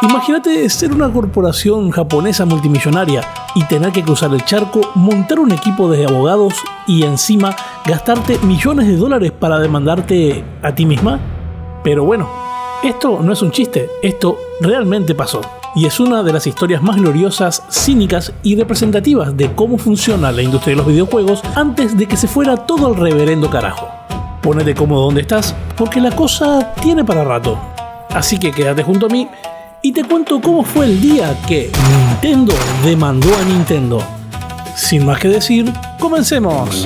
Imagínate ser una corporación japonesa multimillonaria y tener que cruzar el charco, montar un equipo de abogados y encima gastarte millones de dólares para demandarte a ti misma. Pero bueno, esto no es un chiste, esto realmente pasó. Y es una de las historias más gloriosas, cínicas y representativas de cómo funciona la industria de los videojuegos antes de que se fuera todo al reverendo carajo. Ponete cómodo donde estás, porque la cosa tiene para rato. Así que quédate junto a mí y te cuento cómo fue el día que Nintendo demandó a Nintendo. Sin más que decir, comencemos.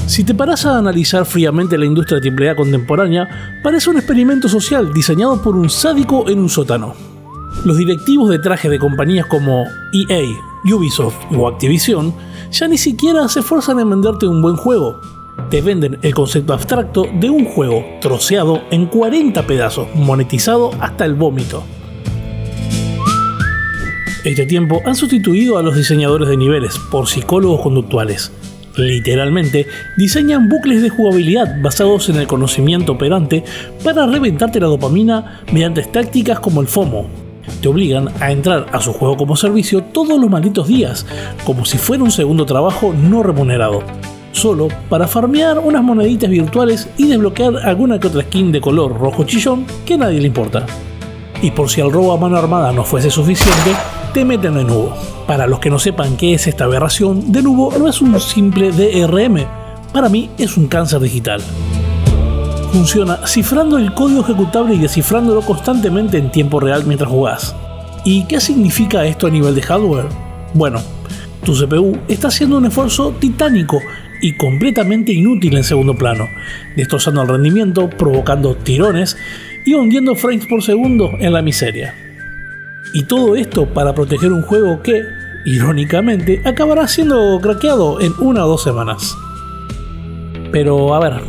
Si te paras a analizar fríamente la industria AAA contemporánea, parece un experimento social diseñado por un sádico en un sótano. Los directivos de traje de compañías como EA, Ubisoft o Activision ya ni siquiera se esfuerzan en venderte un buen juego. Te venden el concepto abstracto de un juego troceado en 40 pedazos, monetizado hasta el vómito. Este tiempo han sustituido a los diseñadores de niveles por psicólogos conductuales. Literalmente, diseñan bucles de jugabilidad basados en el conocimiento operante para reventarte la dopamina mediante tácticas como el FOMO. Te obligan a entrar a su juego como servicio todos los malditos días, como si fuera un segundo trabajo no remunerado, solo para farmear unas moneditas virtuales y desbloquear alguna que otra skin de color rojo chillón que a nadie le importa. Y por si el robo a mano armada no fuese suficiente, te meten de nuevo. Para los que no sepan qué es esta aberración, de nuevo no es un simple DRM, para mí es un cáncer digital. Funciona cifrando el código ejecutable y descifrándolo constantemente en tiempo real mientras jugás. ¿Y qué significa esto a nivel de hardware? Bueno, tu CPU está haciendo un esfuerzo titánico y completamente inútil en segundo plano, destrozando el rendimiento, provocando tirones y hundiendo frames por segundo en la miseria. Y todo esto para proteger un juego que, irónicamente, acabará siendo craqueado en 1 o 2 semanas. Pero a ver,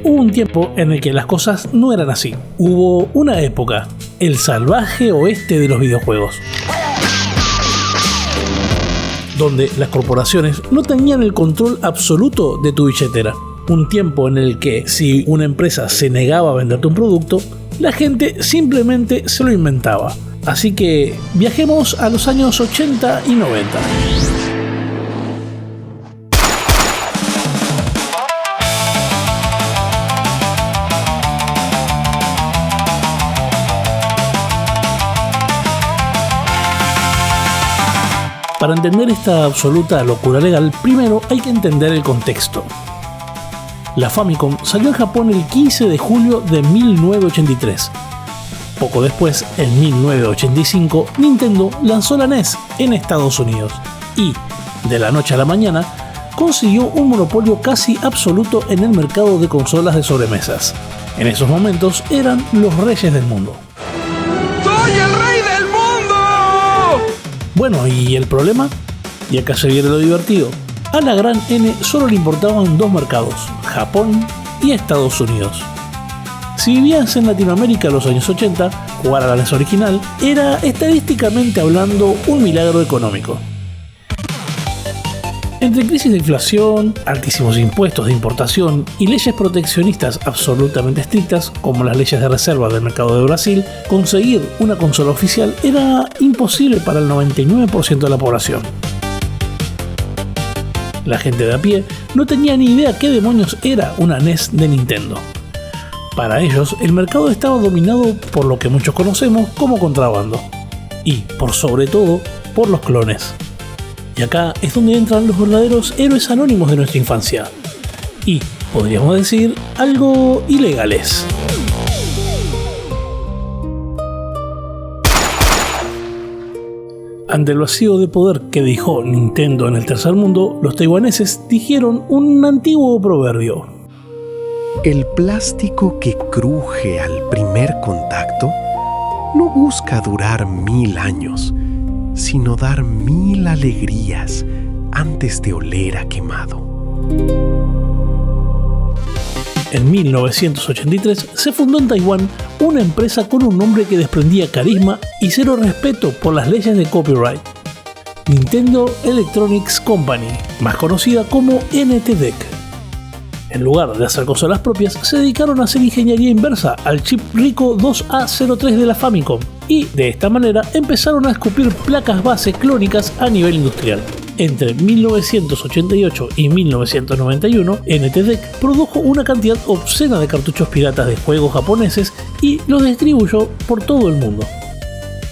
hubo un tiempo en el que las cosas no eran así. Hubo una época, el salvaje oeste de los videojuegos, donde las corporaciones no tenían el control absoluto de tu billetera. Un tiempo en el que si una empresa se negaba a venderte un producto, la gente simplemente se lo inventaba. Así que viajemos a los años 80 y 90. Para entender esta absoluta locura legal, primero hay que entender el contexto. La Famicom salió en Japón el 15 de julio de 1983. Poco después, en 1985, Nintendo lanzó la NES en Estados Unidos y, de la noche a la mañana, consiguió un monopolio casi absoluto en el mercado de consolas de sobremesas. En esos momentos eran los reyes del mundo. ¡Soy el rey del mundo! Bueno, ¿y el problema? Y acá se viene lo divertido. A la gran N solo le importaban 2 mercados, Japón y Estados Unidos. Si vivías en Latinoamérica en los años 80, jugar a la NES original era, estadísticamente hablando, un milagro económico. Entre crisis de inflación, altísimos impuestos de importación y leyes proteccionistas absolutamente estrictas, como las leyes de reserva del mercado de Brasil, conseguir una consola oficial era imposible para el 99% de la población. La gente de a pie no tenía ni idea qué demonios era una NES de Nintendo. Para ellos, el mercado estaba dominado por lo que muchos conocemos como contrabando. Y, por sobre todo, por los clones. Y acá es donde entran los verdaderos héroes anónimos de nuestra infancia. Y, podríamos decir, algo ilegales. Ante el vacío de poder que dejó Nintendo en el tercer mundo, los taiwaneses dijeron un antiguo proverbio. El plástico que cruje al primer contacto no busca durar 1000 años, sino dar 1000 alegrías antes de oler a quemado. En 1983 se fundó en Taiwán una empresa con un nombre que desprendía carisma y cero respeto por las leyes de copyright: Nintendo Electronics Company, más conocida como NTDEC. En lugar de hacer consolas propias, se dedicaron a hacer ingeniería inversa al chip Rico 2A03 de la Famicom y de esta manera empezaron a escupir placas base clónicas a nivel industrial. Entre 1988 y 1991, NTDEC produjo una cantidad obscena de cartuchos piratas de juegos japoneses y los distribuyó por todo el mundo.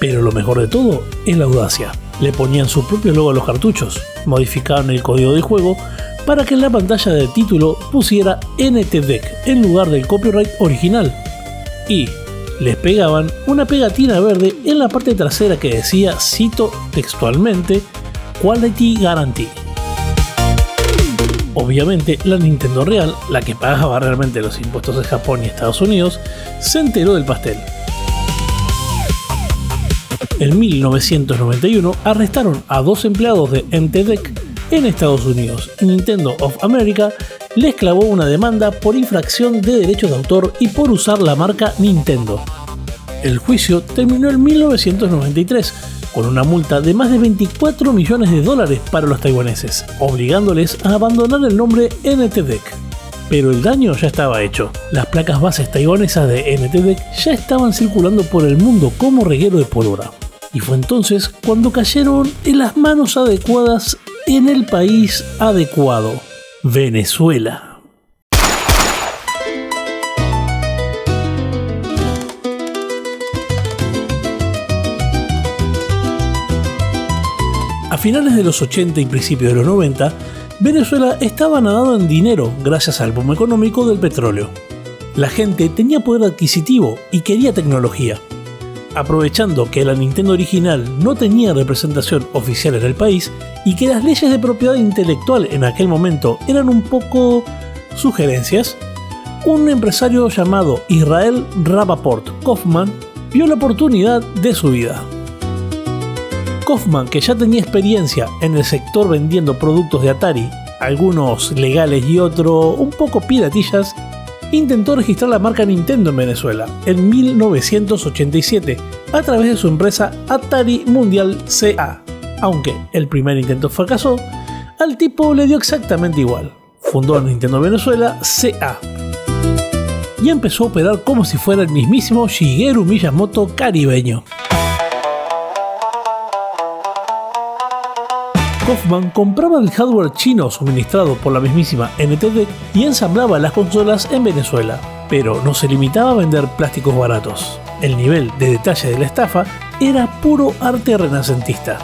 Pero lo mejor de todo es la audacia. Le ponían su propio logo a los cartuchos, modificaban el código del juego para que en la pantalla del título pusiera NTDEC en lugar del copyright original. Y les pegaban una pegatina verde en la parte trasera que decía, cito textualmente, Quality Guarantee. Obviamente la Nintendo real, la que pagaba realmente los impuestos de Japón y Estados Unidos, se enteró del pastel. En 1991 arrestaron a 2 empleados de NTDEC en Estados Unidos y Nintendo of America les clavó una demanda por infracción de derechos de autor y por usar la marca Nintendo. El juicio terminó en 1993 con una multa de más de $24 millones para los taiwaneses, obligándoles a abandonar el nombre NTDEC. Pero el daño ya estaba hecho. Las placas bases taiwanesas de NTDEC ya estaban circulando por el mundo como reguero de pólvora. Y fue entonces cuando cayeron en las manos adecuadas en el país adecuado, Venezuela. A finales de los 80 y principios de los 90, Venezuela estaba nadando en dinero gracias al boom económico del petróleo. La gente tenía poder adquisitivo y quería tecnología. Aprovechando que la Nintendo original no tenía representación oficial en el país y que las leyes de propiedad intelectual en aquel momento eran un poco sugerencias, un empresario llamado Israel Rappaport Kaufman vio la oportunidad de su vida. Kaufman, que ya tenía experiencia en el sector vendiendo productos de Atari, algunos legales y otros un poco piratillas, intentó registrar la marca Nintendo en Venezuela en 1987 a través de su empresa Atari Mundial CA. Aunque el primer intento fracasó, al tipo le dio exactamente igual. Fundó Nintendo Venezuela CA y empezó a operar como si fuera el mismísimo Shigeru Miyamoto caribeño. Kaufman compraba el hardware chino suministrado por la mismísima NTDEC y ensamblaba las consolas en Venezuela, pero no se limitaba a vender plásticos baratos. El nivel de detalle de la estafa era puro arte renacentista.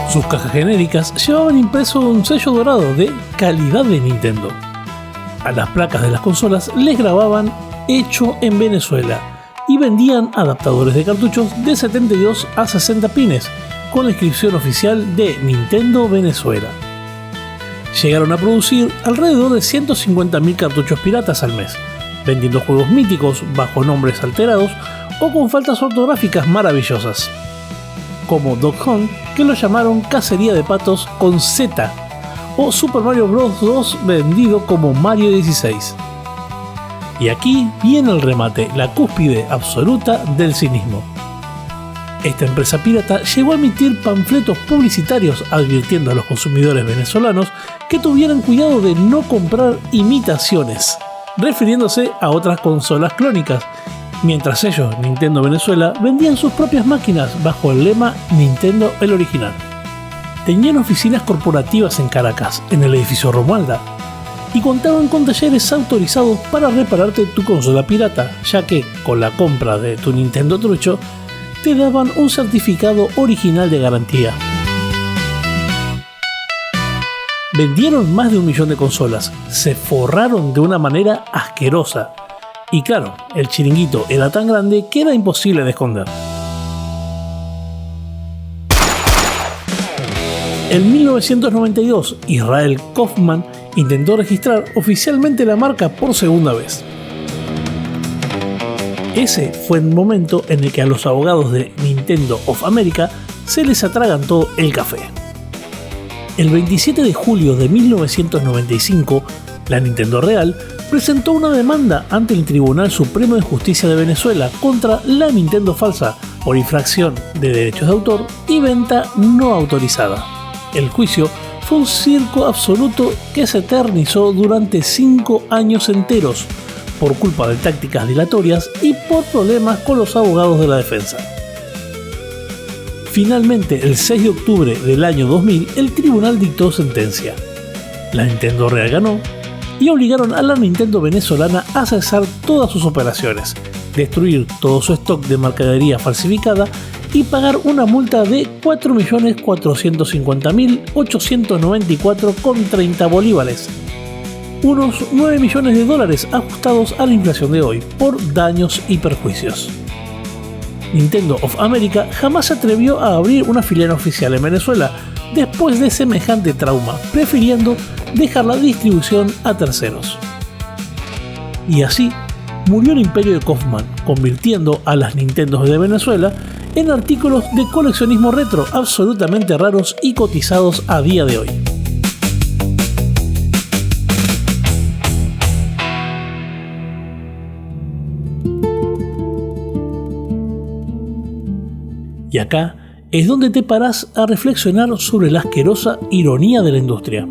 Sus cajas genéricas llevaban impreso un sello dorado de calidad de Nintendo. A las placas de las consolas les grababan "Hecho en Venezuela" y vendían adaptadores de cartuchos de 72 a 60 pines con la inscripción oficial de Nintendo Venezuela. Llegaron a producir alrededor de 150.000 cartuchos piratas al mes, vendiendo juegos míticos bajo nombres alterados o con faltas ortográficas maravillosas, como Dog Hunt, que lo llamaron Cacería de Patos con Z, o Super Mario Bros. 2 vendido como Mario 16. Y aquí viene el remate, la cúspide absoluta del cinismo. Esta empresa pirata llegó a emitir panfletos publicitarios advirtiendo a los consumidores venezolanos que tuvieran cuidado de no comprar imitaciones, refiriéndose a otras consolas clónicas, mientras ellos, Nintendo Venezuela, vendían sus propias máquinas bajo el lema Nintendo el original. Tenían oficinas corporativas en Caracas, en el edificio Romualda, y contaban con talleres autorizados para repararte tu consola pirata, ya que con la compra de tu Nintendo trucho te daban un certificado original de garantía. Vendieron más de 1 millón de consolas, se forraron de una manera asquerosa, y claro, el chiringuito era tan grande que era imposible de esconder. En 1992, Israel Kaufman intentó registrar oficialmente la marca por segunda vez. Ese fue el momento en el que a los abogados de Nintendo of America se les atragantó el café. El 27 de julio de 1995, la Nintendo Real presentó una demanda ante el Tribunal Supremo de Justicia de Venezuela contra la Nintendo falsa por infracción de derechos de autor y venta no autorizada. El juicio fue un circo absoluto que se eternizó durante 5 años enteros por culpa de tácticas dilatorias y por problemas con los abogados de la defensa. Finalmente, el 6 de octubre del año 2000, el tribunal dictó sentencia. La Nintendo Real ganó y obligaron a la Nintendo venezolana a cesar todas sus operaciones, destruir todo su stock de mercadería falsificada y pagar una multa de 4.450.894,30 bolívares, unos 9 millones de dólares ajustados a la inflación de hoy, por daños y perjuicios. Nintendo of America jamás se atrevió a abrir una filial oficial en Venezuela después de semejante trauma, prefiriendo dejar la distribución a terceros. Y así murió el imperio de Kaufman, convirtiendo a las Nintendos de Venezuela en artículos de coleccionismo retro absolutamente raros y cotizados a día de hoy. Y acá es donde te parás a reflexionar sobre la asquerosa ironía de la industria.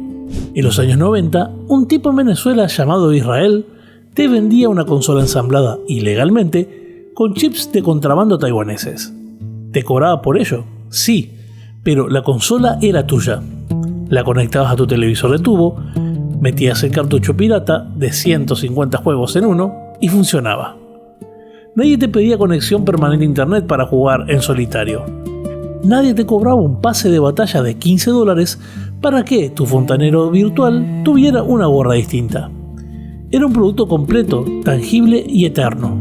En los años 90, un tipo en Venezuela llamado Israel te vendía una consola ensamblada ilegalmente con chips de contrabando taiwaneses. ¿Te cobraba por ello? Sí, pero la consola era tuya. La conectabas a tu televisor de tubo, metías el cartucho pirata de 150 juegos en uno y funcionaba. Nadie te pedía conexión permanente a internet para jugar en solitario. Nadie te cobraba un pase de batalla de $15 para que tu fontanero virtual tuviera una gorra distinta. Era un producto completo, tangible y eterno.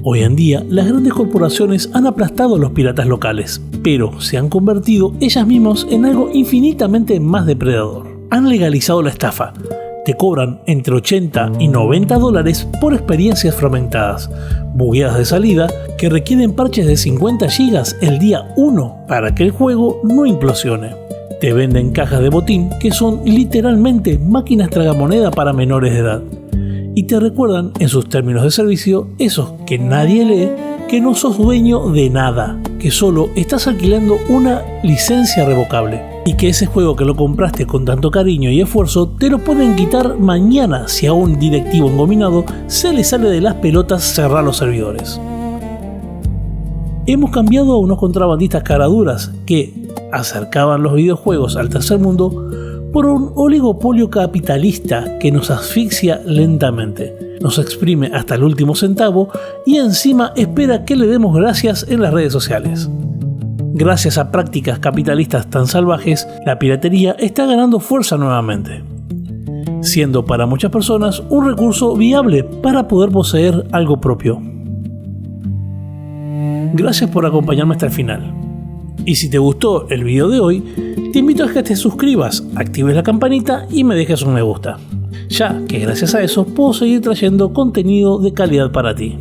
Hoy en día, las grandes corporaciones han aplastado a los piratas locales, pero se han convertido ellas mismas en algo infinitamente más depredador. Han legalizado la estafa. Te cobran entre 80 y $90 por experiencias fragmentadas, bugueadas de salida, que requieren parches de 50 GB el día 1 para que el juego no implosione. Te venden cajas de botín que son literalmente máquinas tragamoneda para menores de edad. Y te recuerdan en sus términos de servicio, esos que nadie lee, que no sos dueño de nada, que solo estás alquilando una licencia revocable. Y que ese juego que lo compraste con tanto cariño y esfuerzo te lo pueden quitar mañana si a un directivo engominado se le sale de las pelotas cerrar los servidores. Hemos cambiado a unos contrabandistas caraduras que acercaban los videojuegos al tercer mundo por un oligopolio capitalista que nos asfixia lentamente, nos exprime hasta el último centavo y encima espera que le demos gracias en las redes sociales. Gracias a prácticas capitalistas tan salvajes, la piratería está ganando fuerza nuevamente, siendo para muchas personas un recurso viable para poder poseer algo propio. Gracias por acompañarme hasta el final. Y si te gustó el video de hoy, te invito a que te suscribas, actives la campanita y me dejes un me gusta, ya que gracias a eso puedo seguir trayendo contenido de calidad para ti.